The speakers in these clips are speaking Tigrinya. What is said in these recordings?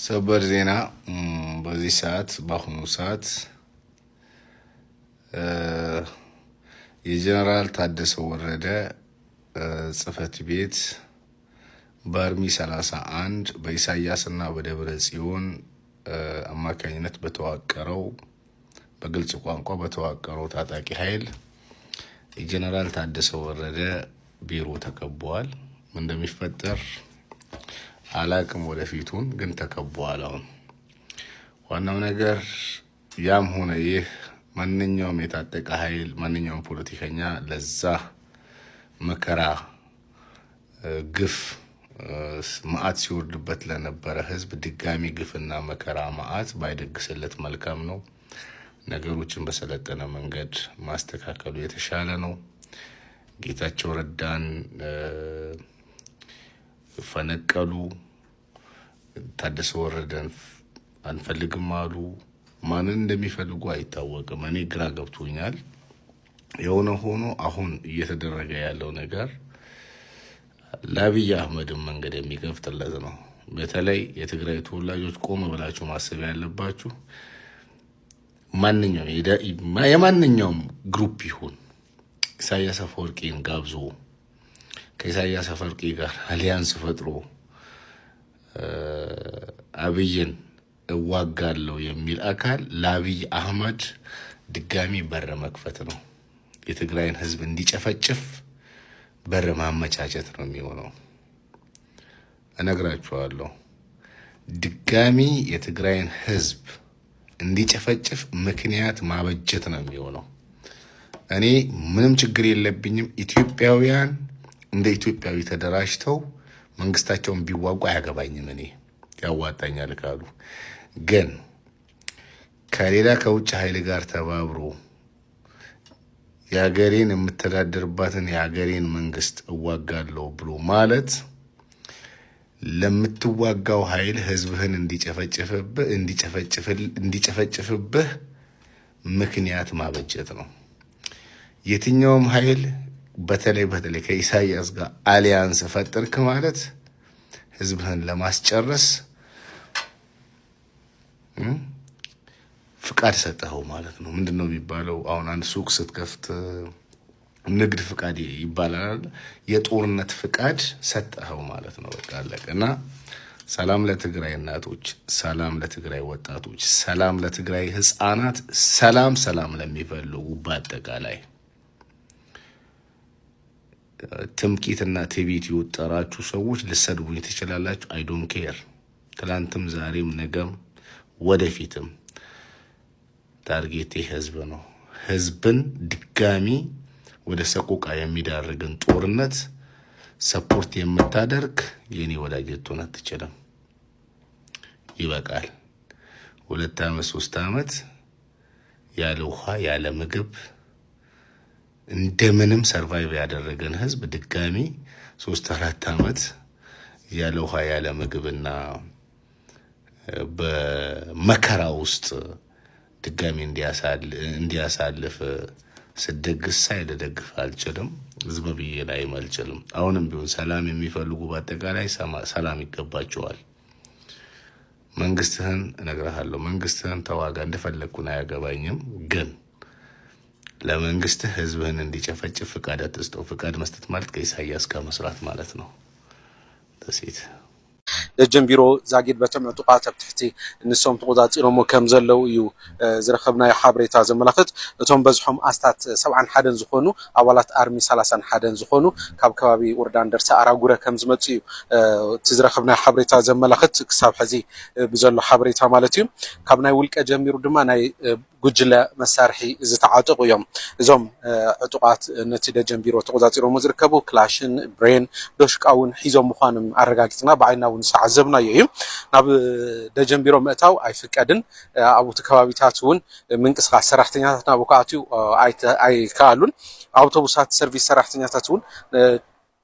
ሰበር ዜና በዚህ ሰዓት በአሁኑ ሰዓት የጀነራል ታደሰ ወረደ ጽህፈት ቤት በአርሚ 31 በኢሳያስና በደብረ ጽዮን አማካኝነት በተዋቀረው በግልጽ ቋንቋ በተዋቀረው ታጣቂ ኃይል የጀነራል ታደሰ ወረደ ቢሮ ተከቧል። እንደሚፈጠር አላቅም ወደፊቱን ግን ተከቧል። አሁን ዋናው ነገር ያም ሆነ ይህ ማንኛውም የታጠቀ ኃይል ማንኛውም ፖለቲከኛ ለዛ መከራ ግፍ ማአት ሲወርድበት ለነበረ ህዝብ ድጋሚ ግፍና መከራ ማአት ባይደግስለት መልካም ነው። ነገሮችን በሰለጠነ መንገድ ማስተካከሉ የተሻለ ነው። ጌታቸው ረዳን ፈነቀሉ፣ ታደሰ ወረደን አንፈልግም አሉ። ማንን እንደሚፈልጉ አይታወቅም። እኔ ግራ ገብቶኛል። የሆነ ሆኖ አሁን እየተደረገ ያለው ነገር ለአብይ አህመድን መንገድ የሚከፍትለት ነው። በተለይ የትግራይ ተወላጆች ቆም ብላችሁ ማሰብ ያለባችሁ የማንኛውም ግሩፕ ይሁን ኢሳያስ አፈወርቂን ጋብዞ ከኢሳያስ አፈወርቂ ጋር አሊያንስ ፈጥሮ አብይን እዋጋለሁ የሚል አካል ለአብይ አህመድ ድጋሚ በር መክፈት ነው። የትግራይን ህዝብ እንዲጨፈጭፍ በር ማመቻቸት ነው የሚሆነው። እነግራችኋለሁ። ድጋሚ የትግራይን ህዝብ እንዲጨፈጭፍ ምክንያት ማበጀት ነው የሚሆነው። እኔ ምንም ችግር የለብኝም። ኢትዮጵያውያን እንደ ኢትዮጵያዊ ተደራጅተው መንግስታቸውን ቢዋጉ አያገባኝም። እኔ ያዋጣኛል ካሉ ግን ከሌላ ከውጭ ኃይል ጋር ተባብሮ የሀገሬን የምተዳደርባትን የሀገሬን መንግስት እዋጋለሁ ብሎ ማለት ለምትዋጋው ኃይል ህዝብህን እንዲጨፈጭፍብህ ምክንያት ማበጀት ነው። የትኛውም ኃይል በተለይ ከኢሳያስ ጋር አሊያንስ ፈጠርክ ማለት ህዝብህን ለማስጨረስ ፍቃድ ሰጠኸው ማለት ነው። ምንድነው የሚባለው? አሁን አንድ ሱቅ ስትከፍት ንግድ ፍቃድ ይባላል። የጦርነት ፍቃድ ሰጠኸው ማለት ነው። በቃ አለቀና ሰላም ለትግራይ እናቶች፣ ሰላም ለትግራይ ወጣቶች፣ ሰላም ለትግራይ ህፃናት፣ ሰላም ለሚፈልጉ በአጠቃላይ ትምቂትና ትዕቢት የወጠራችሁ ሰዎች ልሰድቡኝ ትችላላችሁ። አይ ዶንት ኬር። ትላንትም ዛሬም ነገም ወደፊትም ታርጌቴ ህዝብ ነው። ህዝብን ድጋሚ ወደ ሰቆቃ የሚዳርግን ጦርነት ሰፖርት የምታደርግ የኔ ወዳጅ ልትሆን አትችልም። ይበቃል። 2 ዓመት 3 ዓመት ያለ ውሃ ያለ ምግብ እንደምንም ሰርቫይቭ ያደረገን ህዝብ ድጋሚ 3-4 ዓመት ያለ ውሃ ያለ ምግብና በመከራ ውስጥ ድጋሚ እንዲያሳልፍ ስደግስ ሳይደግፍ አልችልም። ህዝብ ብዬ ላይ አልችልም። አሁንም ቢሆን ሰላም የሚፈልጉ በአጠቃላይ ሰላም ይገባቸዋል። መንግስትህን እነግርሃለሁ፣ መንግስትህን ተዋጋ፣ እንደፈለግኩን አያገባኝም። ግን ለመንግስትህ ህዝብህን እንዲጨፈጭፍ ፍቃድ አትስጠው። ፍቃድ መስጠት ማለት ከኢሳያስ ጋር መስራት ማለት ነው። ተሴት ደጀን ቢሮ ዛጊድ በተም ዕጡቃት ኣብ ትሕቲ ንሶም ተቆፃፂሮሞ ከም ዘለው እዩ ዝረኸብናዮ ሓበሬታ ዘመላኽት። እቶም በዝሖም ኣስታት 71 ዝኾኑ ኣባላት ኣርሚ 31 ዝኾኑ ካብ ከባቢ ወረዳ እንደርታ ኣራጉረ ከም ዝመፁ እዩ እቲ ዝረኸብናዮ ሓበሬታ ዘመላኽት። ክሳብ ሕዚ ብዘሎ ሓበሬታ ማለት እዩ። ካብ ናይ ውልቀ ጀሚሩ ድማ ናይ ጉጅለ መሳርሒ ዝተዓጠቁ እዮም። እዞም ዕጡቃት ነቲ ደጀን ቢሮ ተቆፃፂሮሞ ዝርከቡ ክላሽን ብሬን ዶሽቃውን ሒዞም ምዃኖም ኣረጋጊፅና ብዓይና እውን ዝተዓዘብናዮ እዩ። ናብ ደጀን ቢሮ ምእታው ኣይፍቀድን። ኣብቲ ከባቢታት እውን ምንቅስቃስ ሰራሕተኛታት ናብ ከኣትዩ ኣይከኣሉን። ኣውቶቡሳት ሰርቪስ ሰራሕተኛታት እውን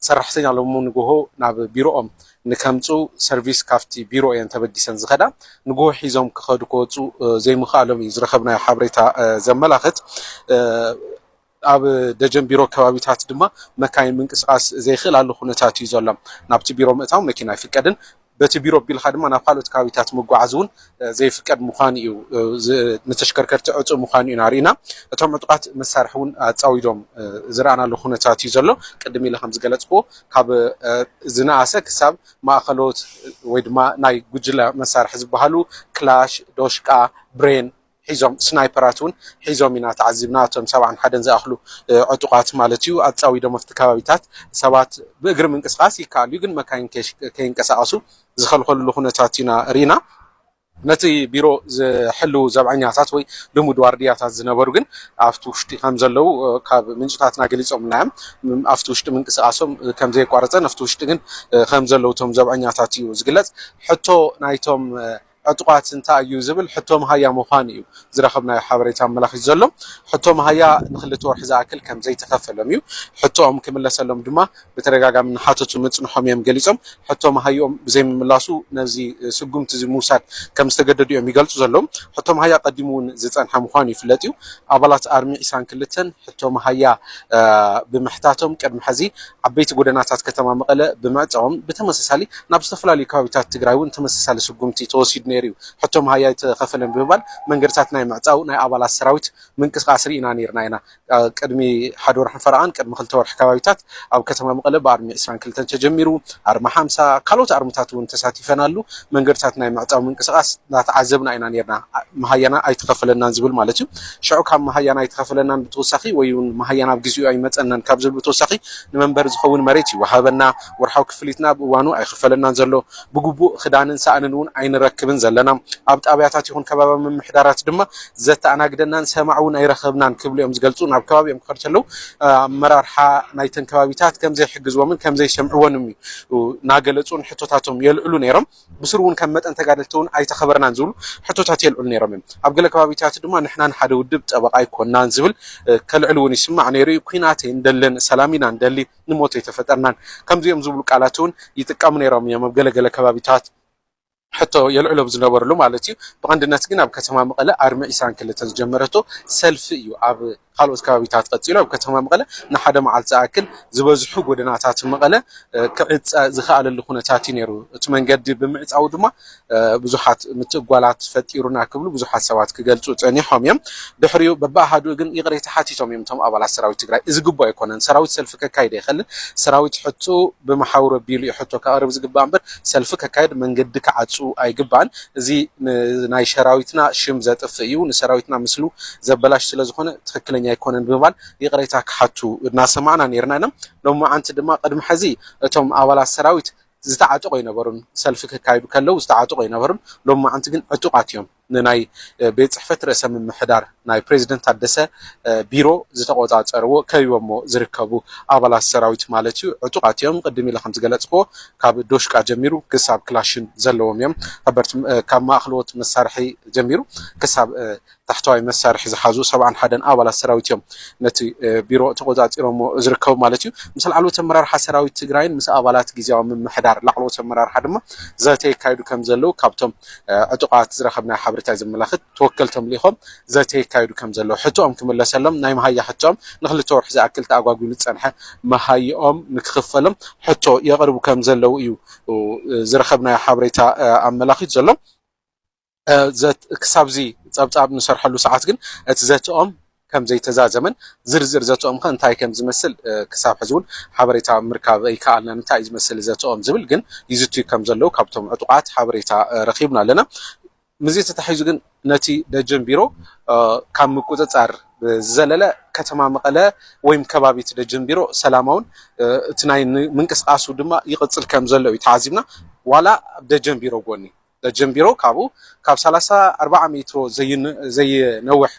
ሰራሕተኛ ሎሙ ንግሆ ናብ ቢሮኦም ንከምፁ ሰርቪስ ካፍቲ ቢሮ እየን ተበዲሰን ዝኸዳ ንግሆ ሒዞም ክኸዱ ከወፁ ዘይምኽኣሎም እዩ ዝረኸብናዮ ሓበሬታ ዘመላኽት። ኣብ ደጀን ቢሮ ከባቢታት ድማ መካይን ምንቅስቃስ ዘይኽእላሉ ኩነታት እዩ ዘሎ። ናብቲ ቢሮ ምእታው መኪና ኣይፍቀድን። በቲ ቢሮ ቢልካ ድማ ናብ ካልኦት ከባቢታት መጓዓዝ እውን ዘይፍቀድ ምዃኑ እዩ ንተሽከርከርቲ ዕፁ ምዃኑ ኢና ሪኢና እቶም ዕጡቃት መሳርሒ እውን ኣፃዊዶም ዝረኣናሉ ኩነታት እዩ ዘሎ ቅድም ኢለ ከም ዝገለፅክዎ ካብ ዝነኣሰ ክሳብ ማእከሎት ወይ ድማ ናይ ጉጅለ መሳርሒ ዝበሃሉ ክላሽ ዶሽቃ ብሬን ሒዞም ስናይፐራት እውን ሒዞም ኢና ተዓዚብና እቶም 71 ዝኣኽሉ ዕጡቃት ማለት እዩ ኣፃዊዶም ኣብቲ ከባቢታት ሰባት ብእግሪ ምንቅስቃስ ይከኣል እዩ ግን መካይን ከይንቀሳቀሱ ዝኸልኸልሉ ኩነታት ኢና ሪኢና ነቲ ቢሮ ዝሕልው ዘብዓኛታት ወይ ልሙድ ዋርድያታት ዝነበሩ ግን ኣብቲ ውሽጢ ከም ዘለው ካብ ምንጭታትና ገሊፆም እናዮም ኣብቲ ውሽጢ ምንቅስቃሶም ከም ዘይቋረፀን ኣብቲ ውሽጢ ግን ከም ዘለው እቶም ዘብዓኛታት እዩ ዝግለጽ ሕቶ ናይቶም ዕጡቃት እንታይ እዩ ዝብል ሕቶ መሃያ ምዃኑ እዩ ዝረኸብናዮ ሓበሬታ ኣመላኺት ዘሎ ሕቶ መሃያ ንክልተ ወርሒ ዝኣክል ከም ዘይተኸፈሎም እዩ ሕቶኦም ክምለሰሎም ድማ ብተደጋጋሚ ንሓተቱ ምፅንሖም እዮም ገሊፆም ሕቶ መሃይኦም ብዘይምምላሱ ነዚ ስጉምቲ እዚ ምውሳድ ከም ዝተገደዱ እዮም ይገልፁ ዘለዎም ሕቶ መሃያ ቀዲሙ እውን ዝፀንሐ ምዃኑ ይፍለጥ እዩ ኣባላት ኣርሚ 22 ሕቶ መሃያ ብምሕታቶም ቅድሚ ሕዚ ዓበይቲ ጎደናታት ከተማ መቐለ ብምዕፀዎም ብተመሳሳሊ ናብ ዝተፈላለዩ ከባቢታት ትግራይ እውን ተመሳሳሊ ስጉምቲ ተወሲዱ ነይሩ ሕቶ መሃያ የተኸፈለን ብምባል መንገድታት ናይ ምዕፃው ናይ ኣባላት ሰራዊት ምንቅስቃስ ርኢና ነርና ኢና ቅድሚ ሓደ ወርሒ ፈረቓን ቅድሚ ክልተ ወርሒ ከባቢታት ኣብ ከተማ መቐለ ብኣርሚ 22 ተጀሚሩ ኣርማ 50 ካልኦት ኣርምታት እውን ተሳቲፈናሉ መንገድታት ናይ ምዕፃው ምንቅስቃስ እናተዓዘብና ኢና ነርና መሃያና ኣይተኸፈለናን ዝብል ማለት እዩ ሽዑ ካብ መሃያና ኣይተኸፈለናን ብተወሳኺ ወይ እውን መሃያና ኣብ ግዜኡ ኣይመፀናን ካብ ዝብል ብተወሳኺ ንመንበሪ ዝኸውን መሬት እዩ ወሃበና ወርሓዊ ክፍሊትና ብእዋኑ ኣይኽፈለናን ዘሎ ብግቡእ ክዳንን ሳእንን እውን ኣይንረክብን ዘለና ኣብ ጣብያታት ይኹን ከባቢ ምምሕዳራት ድማ ዘተኣናግደናን ሰማዕውን ኣይረኸብናን ክብሉ እዮም ዝገልፁ ናብ ከባቢኦም ክኸድ ከለው ኣመራርሓ ናይተን ከባቢታት ከም ዘይሕግዝዎምን ከም ዘይሰምዕዎን እዩ ናገለፁን ሕቶታቶም የልዕሉ ነይሮም ብስሩ እውን ከም መጠን ተጋደልቲ እውን ኣይተኸበርናን ዝብሉ ሕቶታት የልዕሉ ነይሮም እዮም ኣብ ገለ ከባቢታት ድማ ንሕና ንሓደ ውድብ ጠበቃ ኣይኮናን ዝብል ከልዕሉ እውን ይስማዕ ነይሩ እዩ ኩናት እንደለን ሰላም ኢና እንደሊ ንሞት ኣይተፈጠርናን ከምዚኦም ዝብሉ ቃላት እውን ይጥቀሙ ነይሮም እዮም ኣብ ገለገለ ከባቢታት ሕቶ የልዕሎም ዝነበሩሉ ማለት እዩ ብቐንድነት ግን ኣብ ከተማ መቐለ ኣርሚ 22 ዝጀመረቶ ሰልፊ እዩ ኣብ ካልኦት ከባቢታት ቀፂሉ ኣብ ከተማ መቐለ ንሓደ መዓልቲ ዝኣክል ዝበዝሑ ጎደናታት መቐለ ክዕፀ ዝኸኣለሉ ኩነታት እዩ ነይሩ እቲ መንገዲ ብምዕፃው ድማ ብዙሓት ምትእጓላት ፈጢሩና ክብሉ ብዙሓት ሰባት ክገልፁ ፀኒሖም እዮም ድሕሪኡ በባኣሃዱ ግን ይቕሬታ ሓቲቶም እዮም እቶም ኣባላት ሰራዊት ትግራይ እዚ ግቡእ ኣይኮነን ሰራዊት ሰልፊ ከካይድ ኣይኽእልን ሰራዊት ሕቶ ብመሓውረ ኣቢሉ እዩ ሕቶ ከቕርብ ዝግባእ እምበር ሰልፊ ከካይድ መንገዲ ክዓፁ ኣይግባእን እዚ ናይ ሰራዊትና ሽም ዘጥፍእ እዩ ንሰራዊትና ምስሉ ዘበላሽ ስለ ዝኾነ ትክክለኛ ኣይኮነን ብምባል ይቕሬታ ክሓቱ እናሰማዕና ነርና ኢና ሎሚ መዓንቲ ድማ ቅድሚ ሕዚ እቶም ኣባላት ሰራዊት ዝተዓጥቑ ይነበሩን ሰልፊ ክካይዱ ከለው ዝተዓጥቑ ይነበሩን ሎሚ መዓንቲ ግን ዕጡቃት እዮም ንናይ ቤት ፅሕፈት ርእሰ ምምሕዳር ናይ ፕሬዚደንት ታደሰ ቢሮ ዝተቆፃፀርዎ ከይቦሞ ዝርከቡ ኣባላት ሰራዊት ማለት እዩ ዕጡቃት እዮም ቅድም ኢለ ከም ዝገለፅክዎ ካብ ዶሽቃ ጀሚሩ ክሳብ ክላሽን ዘለዎም እዮም ካብ ማእኸሎት መሳርሒ ጀሚሩ ክሳብ ታሕተዋይ መሳርሒ ዝሓዙ 71 ኣባላት ሰራዊት እዮም ነቲ ቢሮ ተቆፃፂሮሞ ዝርከቡ ማለት እዩ ምስ ላዕለዎት ኣመራርሓ ሰራዊት ትግራይን ምስ ኣባላት ግዝያዊ ምምሕዳር ላዕለዎት ኣመራርሓ ድማ ዘተ ይካይዱ ከም ዘለው ካብቶም ዕጡቃት ዝረኸብናይ ሓበሬታ ዘመላኽት ተወከልቶም ሊኾም ዘተ ይካይዱ ከም ዘለው ሕቶኦም ክምለሰሎም ናይ መሃያ ሕቶኦም ንክልተ ወርሒ ዝኣክል ተኣጓጊሉ ዝፀንሐ መሃይኦም ንክኽፈሎም ሕቶ የቕርቡ ከም ዘለው እዩ ዝረኸብናይ ሓበሬታ ኣመላኺት ዘሎ ክሳብዚ ፀብፃብ ንሰርሐሉ ሰዓት ግን እቲ ዘትኦም ከም ዘይተዛዘመን ዝርዝር ዘትኦም ከ እንታይ ከም ዝመስል ክሳብ ሕዚ እውን ሓበሬታ ምርካብ ኣይከኣልና እንታይ ዝመስል ዘትኦም ዝብል ግን ይዝቱ ከም ዘለው ካብቶም ዕጡቃት ሓበሬታ ረኺብና ኣለና ምዚ ተታሒዙ ግን ነቲ ደጀን ቢሮ ካብ ምቁፅፃር ዘለለ ከተማ መቐለ ወይም ከባቢት ደጀን ቢሮ ሰላማውን እቲ ናይ ምንቅስቃሱ ድማ ይቕፅል ከም ዘሎ እዩ ተዓዚብና ዋላ ደጀን ቢሮ ጎኒ ደጀን ቢሮ ካብ 30-40 ሜትሮ ዘይነውሕ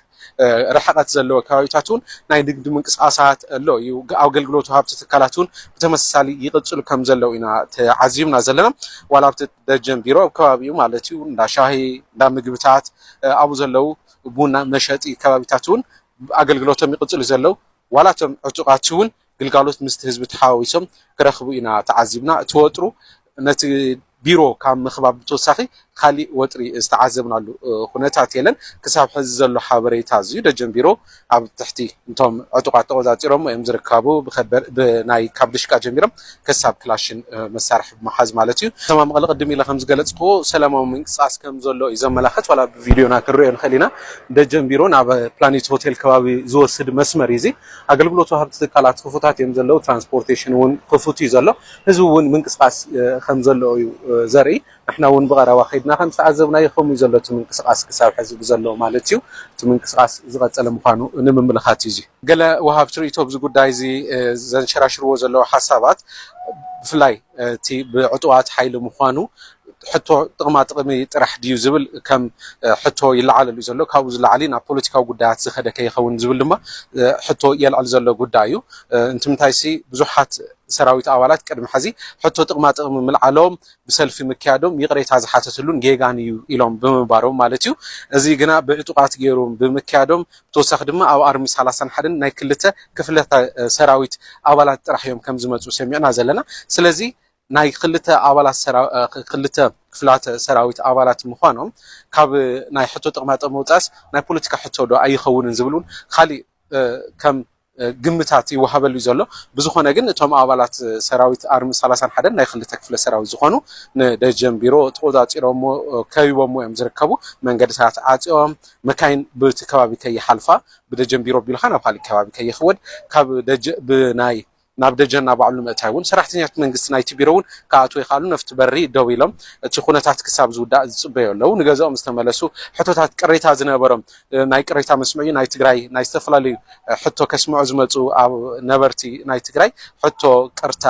ርሕቀት ዘለዎ ከባቢታት እውን ናይ ንግዲ ምንቅስቃሳት ኣሎ እዩ ኣገልግሎት ወሃብቲ ትካላት እውን ብተመሳሳሊ ይቕፅሉ ከም ዘለው ኢና ተዓዚብና ዘለና ዋላ ኣብቲ ደጀን ቢሮ ኣብ ከባቢኡ ማለት እዩ እንዳ ሻሂ እንዳ ምግብታት ኣብኡ ዘለው ቡና መሸጢ ከባቢታት እውን ኣገልግሎቶም ይቕፅሉ ዘለው ዋላ እቶም ዕጡቃት እውን ግልጋሎት ምስቲ ህዝቢ ተሓዋዊሶም ክረኽቡ ኢና ተዓዚብና ትወጥሩ ነቲ ቢሮ ካብ ምኽባብ ብተወሳኺ ካሊእ ወጥሪ ዝተዓዘብናሉ ኩነታት የለን ክሳብ ሕዚ ዘሎ ሓበሬታ እዚ ደጀን ቢሮ ኣብ ትሕቲ እንቶም ዕጡቃት ተቆፃፂሮም እዮም ዝርከቡ ብናይ ካብ ድሽቃ ጀሚሮም ክሳብ ክላሽን መሳርሒ ብምሓዝ ማለት እዩ ከተማ መቐለ ቅድም ኢለ ከም ዝገለፅክዎ ሰላማዊ ምንቅስቃስ ከም ዘሎ እዩ ዘመላኽት ዋላ ብቪድዮና ክንሪኦ ንኽእል ኢና ደጀን ቢሮ ናብ ፕላኔት ሆቴል ከባቢ ዝወስድ መስመር እዚ ኣገልግሎት ወሃብቲ ትካላት ክፉታት እዮም ዘለው ትራንስፖርቴሽን እውን ክፉት እዩ ዘሎ ህዝቢ እውን ምንቅስቃስ ከም ዘሎ እዩ ዘርኢ ንሕና እውን ብቐረባ ከይድና ከም ዝተዓዘብናዮ ከምኡ ዘሎ እቲ ምንቅስቃስ ክሳብ ሕዚ ብዘሎ ማለት እዩ እቲ ምንቅስቃስ ዝቐፀለ ምዃኑ ንምምልኻት እዩ ገለ ወሃብቲ ርእይቶ ብዚ ጉዳይ እዚ ዘንሸራሽርዎ ዘለዎ ሓሳባት ብፍላይ እቲ ብዕጡዋት ሓይሊ ምዃኑ ሕቶ ጥቕማ ጥቕሚ ጥራሕ ድዩ ዝብል ከም ሕቶ ይለዓለሉ ዘሎ ካብኡ ዝለዓሊ ናብ ፖለቲካዊ ጉዳያት ዝኸደ ከይኸውን ዝብል ድማ ሕቶ የልዓል ዘሎ ጉዳይ እዩ እንትምንታይ ሲ ብዙሓት ሰራዊት ኣባላት ቅድሚ ሕዚ ሕቶ ጥቕማ ጥቕሚ ምልዓሎም ብሰልፊ ምክያዶም ይቕሬታ ዝሓተትሉን ጌጋን እዩ ኢሎም ብምባሮም ማለት እዩ እዚ ግና ብዕጡቃት ገይሮም ብምክያዶም ብተወሳኺ ድማ ኣብ ኣርሚ 31 ናይ ክልተ ክፍለተ ሰራዊት ኣባላት ጥራሕ እዮም ከም ዝመፁ ሰሚዕና ዘለና ስለዚ ናይ ክልተ ኣባላት ክልተ ክፍላተ ሰራዊት ኣባላት ምዃኖም ካብ ናይ ሕቶ ጥቕማ ጥቕሚ ምውፃስ ናይ ፖለቲካ ሕቶ ዶ ኣይኸውንን ዝብሉን ካሊእ ከም ግምታት ይወሃበሉ ዘሎ ብዝኾነ ግን እቶም ኣባላት ሰራዊት ኣርሚ 31 ናይ ክልተ ክፍለ ሰራዊት ዝኾኑ ንደጀን ቢሮ ተቆፃፂሮሞ ከቢቦሞ እዮም ዝርከቡ መንገድታት ዓፂኦም መካይን ብቲ ከባቢ ከይሓልፋ ብደጀን ቢሮ ቢልካ ናብ ካሊእ ከባቢ ከይኽወድ ካብ ብናይ ናብ ደጀና ባዕሉ ምእታይ እውን ሰራሕተኛታት መንግስቲ ናይቲ ቢሮ እውን ካኣትዉ ይኻሉ ነፍቲ በሪ ደው ኢሎም እቲ ኩነታት ክሳብ ዝውዳእ ዝፅበዩ ኣለዉ ንገዝኦም ዝተመለሱ ሕቶታት ቅሬታ ዝነበሮም ናይ ቅሬታ መስምዒ ናይ ትግራይ ናይ ዝተፈላለዩ ሕቶ ከስምዑ ዝመፁ ኣብ ነበርቲ ናይ ትግራይ ሕቶ ቅርታ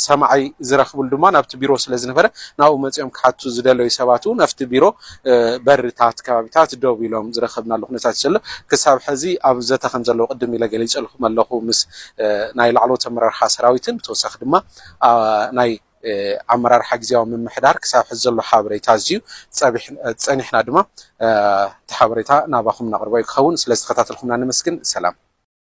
ሰማዓይ ዝረኽቡሉ ድማ ናብቲ ቢሮ ስለ ዝነበረ ናብኡ መፂኦም ክሓቱ ዝደለዩ ሰባት እውን ናብቲ ቢሮ በርታት ከባቢታት ደው ኢሎም ዝረኸብናሉ ኩነታት ዘሎ ክሳብ ሕዚ ኣብ ዘተ ከም ዘለዎ ቅድም ኢለ ገሊፀልኩም ኣለኹ ምስ ናይ ላዕለዎት ኣመራርሓ ሰራዊትን ብተወሳኺ ድማ ናይ ኣመራርሓ ግዝያዊ ምምሕዳር ክሳብ ሕዚ ዘሎ ሓበሬታ ኣዝዩ ፀኒሕና ድማ እቲ ሓበሬታ ናባኹም ናቕርቦ ክኸውን ስለ ዝተኸታተልኩምና ንመስግን ሰላም